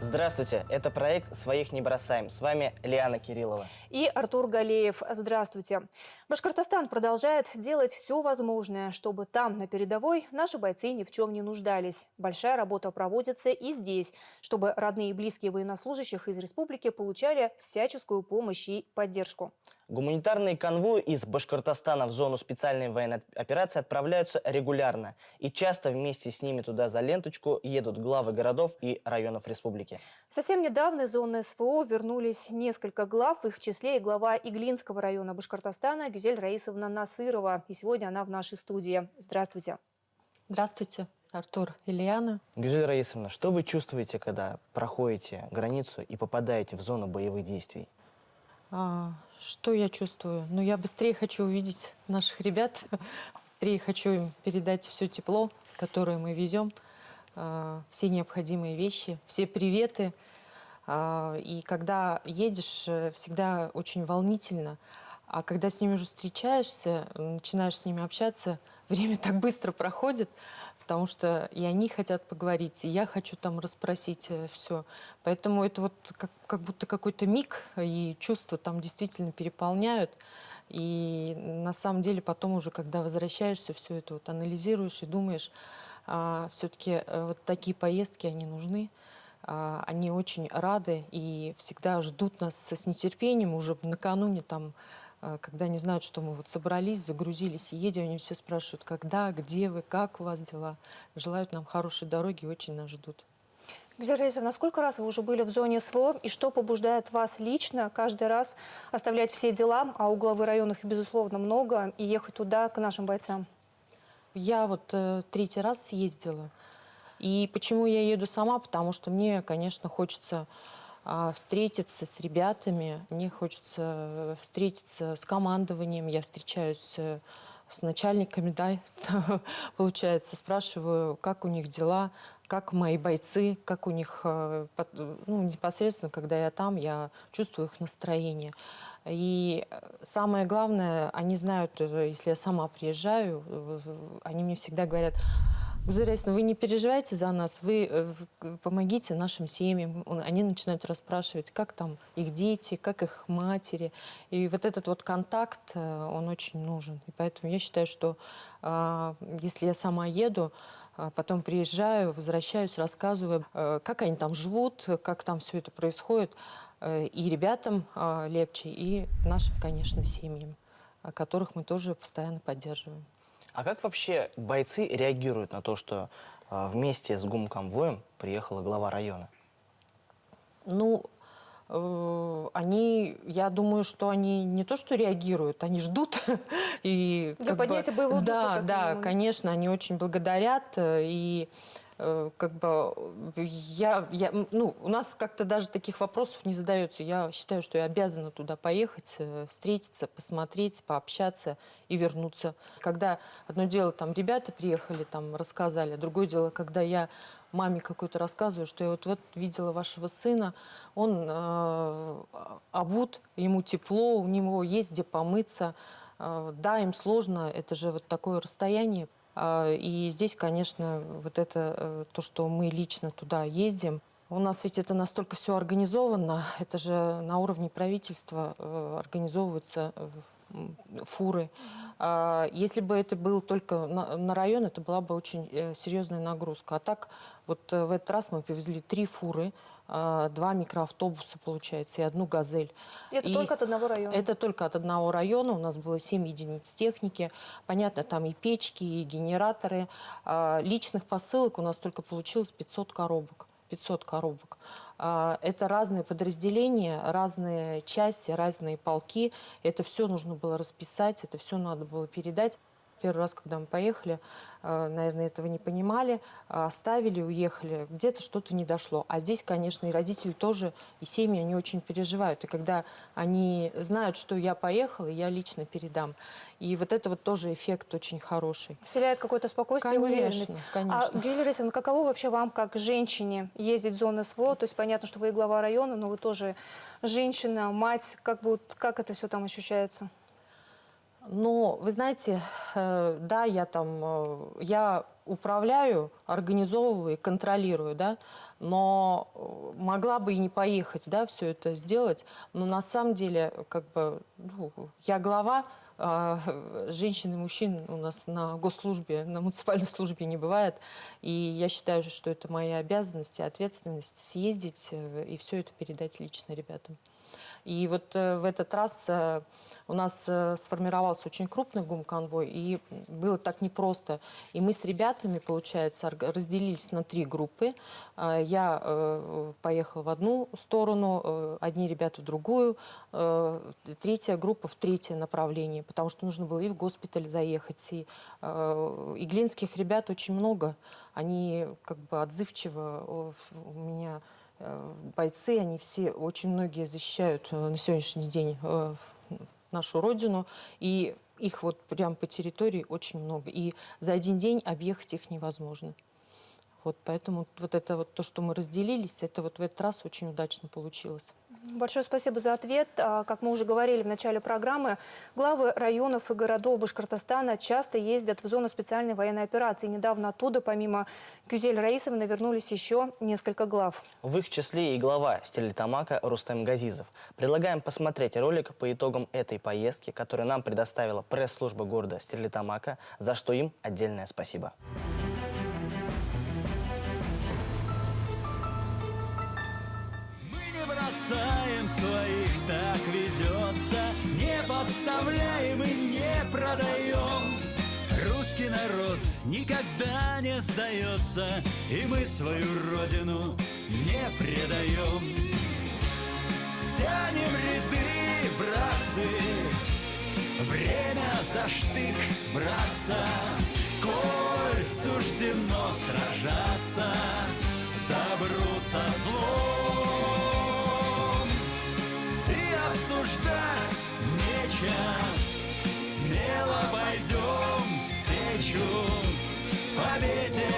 Здравствуйте, это проект «Своих не бросаем». С вами Лиана Кириллова. И Артур Галеев. Здравствуйте. Башкортостан продолжает делать все возможное, чтобы там, на передовой, наши бойцы ни в чем не нуждались. Большая работа проводится и здесь, чтобы родные и близкие военнослужащих из республики получали всяческую помощь и поддержку. Гуманитарные конвои из Башкортостана в зону специальной военной операции отправляются регулярно. И часто вместе с ними туда за ленточку едут главы городов и районов республики. Совсем недавно из зоны СВО вернулись несколько глав, в их числе и глава Иглинского района Башкортостана Гюзель Раисовна Насырова. И сегодня она в нашей студии. Здравствуйте. Здравствуйте, Артур и Лиана. Гюзель Раисовна, что вы чувствуете, когда проходите границу и попадаете в зону боевых действий? Что я чувствую? Ну, я быстрее хочу увидеть наших ребят, быстрее хочу им передать все тепло, которое мы везем, все необходимые вещи, все приветы. И когда едешь, всегда очень волнительно. А когда с ними уже встречаешься, начинаешь с ними общаться, время так быстро проходит, потому что и они хотят поговорить, и я хочу там расспросить все. Поэтому это вот как будто какой-то миг, и чувства там действительно переполняют. И на самом деле потом уже, когда возвращаешься, все это вот анализируешь и думаешь, все-таки вот такие поездки, они нужны. Они очень рады и всегда ждут нас с нетерпением. Уже накануне, там, когда они знают, что мы вот собрались, загрузились и едем, они все спрашивают, когда, где вы, как у вас дела. Желают нам хорошей дороги и очень нас ждут. Гюзель Раисовна, сколько раз вы уже были в зоне СВО, и что побуждает вас лично каждый раз оставлять все дела, а у главы районов, безусловно, много, и ехать туда, к нашим бойцам? Я вот третий раз съездила. И почему я еду сама? Потому что мне, конечно, хочется встретиться с ребятами, мне хочется встретиться с командованием. Я встречаюсь с начальниками, да, получается, спрашиваю, как у них дела, как мои бойцы, как у них, ну, непосредственно, когда я там, я чувствую их настроение. И самое главное, они знают, если я сама приезжаю, они мне всегда говорят: Гюзель Раисовна, вы не переживайте за нас, вы помогите нашим семьям. Они начинают расспрашивать, как там их дети, как их матери. И вот этот вот контакт, он очень нужен. И поэтому я считаю, что если я сама еду, потом приезжаю, возвращаюсь, рассказываю, как они там живут, как там все это происходит. И ребятам легче, и нашим, конечно, семьям, которых мы тоже постоянно поддерживаем. А как вообще бойцы реагируют на то, что вместе с гумконвоем приехала глава района? Ну, я думаю, что они не то что реагируют, они ждут. И Для поднятия боевого духа, как да, минимум. конечно, они очень благодарят. И как бы ну, у нас как-то даже таких вопросов не задается. Я считаю, что я обязана туда поехать, встретиться, посмотреть, пообщаться и вернуться. Когда одно дело, там ребята приехали, там рассказали, а другое дело, когда я маме какой-то рассказываю, что я вот видела вашего сына, он обут, ему тепло, у него есть где помыться. Да, им сложно, это же вот такое расстояние. И здесь, конечно, вот это то, что мы лично туда ездим. У нас ведь это настолько все организовано, это же на уровне правительства организовываются фуры. Если бы это был только на район, это была бы очень серьезная нагрузка. А так вот в этот раз мы повезли 3 фуры, 2 микроавтобуса, получается, и 1 «Газель». Это только от одного района? Это только от одного района. У нас было 7 единиц техники. Понятно, там и печки, и генераторы. Личных посылок у нас только получилось 500 коробок. 500 коробок. Это разные подразделения, разные части, разные полки. Это все нужно было расписать, это все надо было передать. Первый раз, когда мы поехали, наверное, этого не понимали, оставили, уехали, где-то что-то не дошло. А здесь, конечно, и родители тоже, и семьи, они очень переживают. И когда они знают, что я поехала, я лично передам. И вот это вот тоже эффект очень хороший. Вселяет какое-то спокойствие и уверенность. Конечно. А, Гюзель Раисовна, каково вообще вам, как женщине, ездить в зону СВО? То есть понятно, что вы и глава района, но вы тоже женщина, мать. Как это все там ощущается? Ну, вы знаете, да, я управляю, организовываю и контролирую, да, но могла бы и не поехать, да, все это сделать. Но на самом деле, как бы, ну, я глава, женщин и мужчин у нас на госслужбе, на муниципальной службе не бывает. И я считаю, что это моя обязанность и ответственность съездить и все это передать лично ребятам. И вот в этот раз у нас сформировался очень крупный гумконвой, и было так непросто. И мы с ребятами, получается, разделились на 3 группы. Я поехала в одну сторону, одни ребята в другую, третья группа в третье направление, потому что нужно было и в госпиталь заехать. И иглинских ребят очень много, они как бы отзывчиво у меня... Бойцы, они все, очень многие защищают на сегодняшний день нашу родину, и их вот прям по территории очень много. И за один день объехать их невозможно. Вот поэтому вот это вот то, что мы разделились, это вот в этот раз очень удачно получилось. Большое спасибо за ответ. Как мы уже говорили в начале программы, главы районов и городов Башкортостана часто ездят в зону специальной военной операции. Недавно оттуда, помимо Гюзель Раисовны, вернулись еще несколько глав. В их числе и глава Стерлитамака Рустем Газизов. Предлагаем посмотреть ролик по итогам этой поездки, который нам предоставила пресс-служба города Стерлитамака, за что им отдельное спасибо. Бросаем своих, так ведется, не подставляем и не продаем. Русский народ никогда не сдается, и мы свою родину не предаем. Стянем ряды, братцы, время за штык браться, коль суждено сражаться добру со злом. Обсуждать нечем, смело пойдем в сечу, победе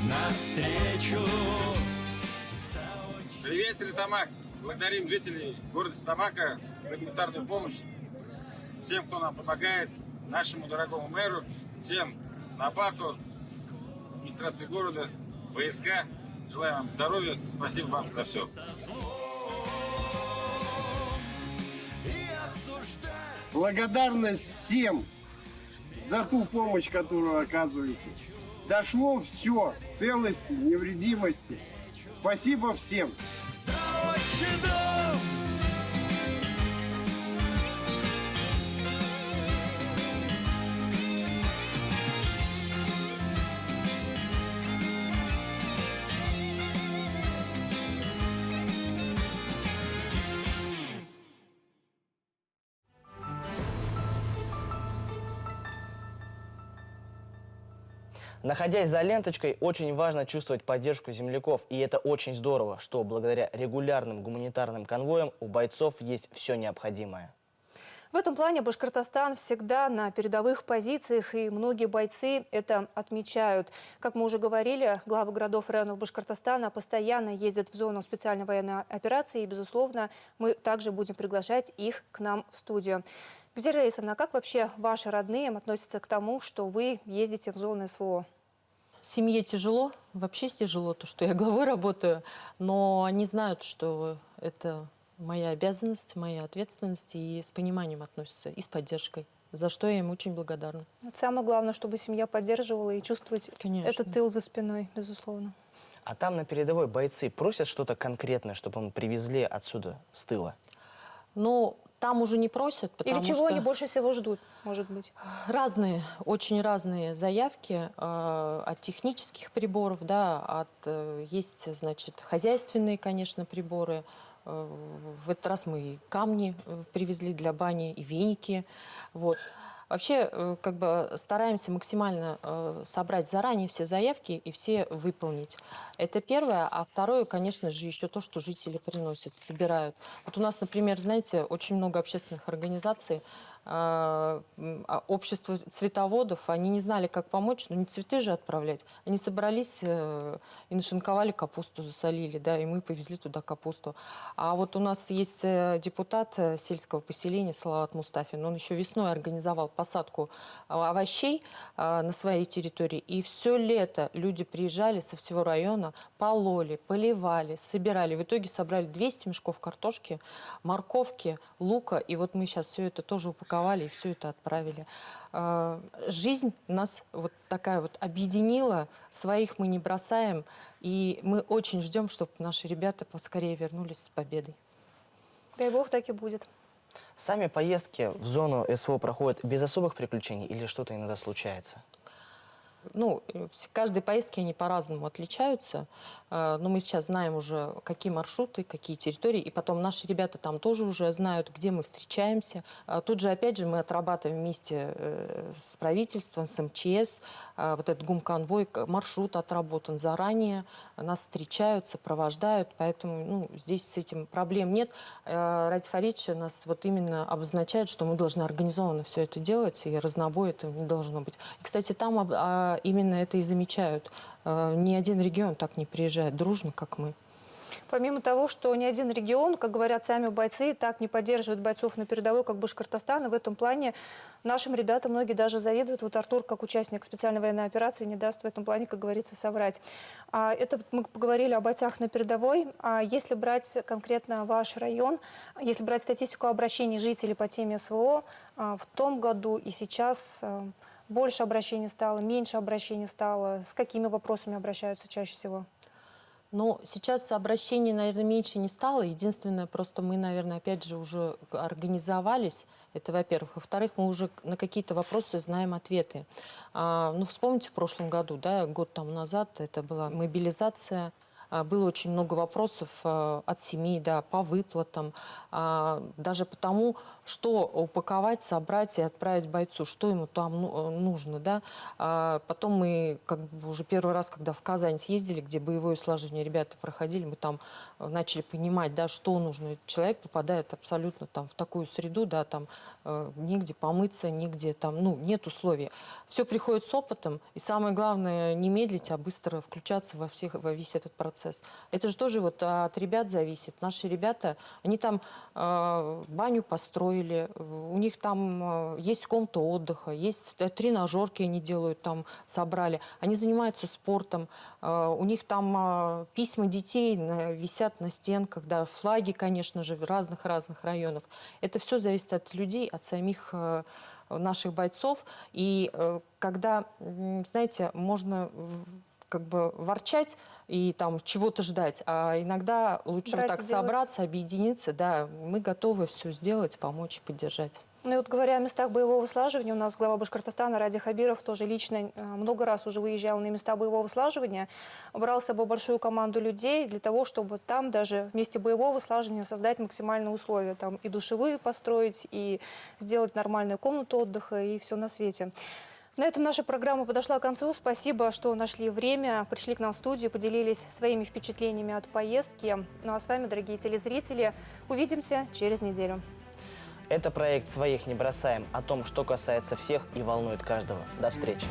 навстречу. Привет, Стерлитамак! Благодарим жителей города Стерлитамака за гуманитарную помощь, всем, кто нам помогает, нашему дорогому мэру, всем НАПАТу, администрации города, ВСК. Желаем вам здоровья, спасибо вам за все. Благодарность всем за ту помощь, которую оказываете. Дошло все в целости, невредимости. Спасибо всем. За отчий дом! Находясь за ленточкой, очень важно чувствовать поддержку земляков. И это очень здорово, что благодаря регулярным гуманитарным конвоям у бойцов есть все необходимое. В этом плане Башкортостан всегда на передовых позициях, и многие бойцы это отмечают. Как мы уже говорили, главы городов и районов Башкортостана постоянно ездят в зону специальной военной операции, и, безусловно, мы также будем приглашать их к нам в студию. Гюзель Раисовна, как вообще ваши родные относятся к тому, что вы ездите в зону СВО? Семье тяжело, вообще тяжело, то, что я главой работаю, но они знают, что это моя обязанность, моя ответственность, и с пониманием относятся, и с поддержкой, за что я им очень благодарна. Это самое главное, чтобы семья поддерживала и чувствовать Конечно. этот тыл за спиной, безусловно. А там на передовой бойцы просят что-то конкретное, чтобы им привезли отсюда, с тыла? Но там уже не просят, потому Или чего что они больше всего ждут, может быть? разные, очень разные заявки от технических приборов, да, есть, значит, хозяйственные, конечно, приборы. В этот раз мы и камни привезли для бани, и веники. Вот. Вообще, как бы стараемся максимально собрать заранее все заявки и все выполнить. Это первое. А второе, конечно же, еще то, что жители приносят, собирают. Вот у нас, например, знаете, очень много общественных организаций общество цветоводов, они не знали, как помочь, но не цветы же отправлять. Они собрались и нашинковали капусту, засолили, да, и мы повезли туда капусту. А вот у нас есть депутат сельского поселения Салават Мустафин, он еще весной организовал посадку овощей на своей территории, и все лето люди приезжали со всего района, пололи, поливали, собирали. В итоге собрали 200 мешков картошки, морковки, лука, и вот мы сейчас все это тоже упаковали и все это отправили. Жизнь нас вот такая вот объединила, своих мы не бросаем, и мы очень ждем, чтобы наши ребята поскорее вернулись с победой. Дай бог, так и будет. Сами поездки в зону СВО проходят без особых приключений или что-то иногда случается? Ну, каждые поездки, они по-разному отличаются, но мы сейчас знаем уже, какие маршруты, какие территории, и потом наши ребята там тоже уже знают, где мы встречаемся. Тут же, опять же, мы отрабатываем вместе с правительством, с МЧС, вот этот ГУМ-конвой, маршрут отработан заранее, нас встречают, сопровождают, поэтому ну, здесь с этим проблем нет. Радик Фаридович нас вот именно обозначает, что мы должны организованно все это делать, и разнобой это не должно быть. И, кстати, там именно это и замечают. Ни один регион так не приезжает дружно, как мы. Помимо того, что ни один регион, как говорят сами бойцы, так не поддерживает бойцов на передовой, как Башкортостан, и в этом плане нашим ребятам многие даже завидуют. Вот Артур, как участник специальной военной операции, не даст в этом плане, как говорится, соврать. Это мы поговорили о бойцах на передовой. Если брать конкретно ваш район, если брать статистику обращений жителей по теме СВО, в том году и сейчас больше обращений стало, меньше обращений стало? С какими вопросами обращаются чаще всего? Ну, сейчас обращений, наверное, меньше не стало. Единственное, просто мы, наверное, опять же уже организовались. Это, во-первых. Во-вторых, мы уже на какие-то вопросы знаем ответы. Ну, вспомните, в прошлом году, да, год тому назад, это была мобилизация. Было очень много вопросов от семей, да, по выплатам, даже потому, что упаковать, собрать и отправить бойцу, что ему там нужно, да. Потом мы как бы уже первый раз, когда в Казань съездили, где боевое слаживание ребята проходили, мы там начали понимать, да, что нужно. Человек попадает абсолютно там в такую среду, да, там негде помыться, нигде там, ну, нет условий. Все приходит с опытом, и самое главное не медлить, а быстро включаться во весь этот процесс. Это же тоже вот от ребят зависит. Наши ребята, они там баню построили, у них там есть комната отдыха, есть тренажерки они делают, там собрали. Они занимаются спортом, у них там письма детей висят на стенках, да, флаги, конечно же, разных районов. Это все зависит от людей, от самих наших бойцов. И когда, знаете, можно как бы ворчать и там чего-то ждать, а иногда лучше вот так собраться, объединиться, да, мы готовы все сделать, помочь, поддержать. Ну и вот говоря о местах боевого слаживания, у нас глава Башкортостана Радик Хабиров тоже лично много раз уже выезжал на места боевого слаживания, брал с собой большую команду людей для того, чтобы там даже в месте боевого слаживания создать максимальные условия, там и душевые построить, и сделать нормальную комнату отдыха, и все на свете. На этом наша программа подошла к концу. Спасибо, что нашли время, пришли к нам в студию, поделились своими впечатлениями от поездки. Ну а с вами, дорогие телезрители, увидимся через неделю. Это проект «Своих не бросаем», о том, что касается всех и волнует каждого. До встречи.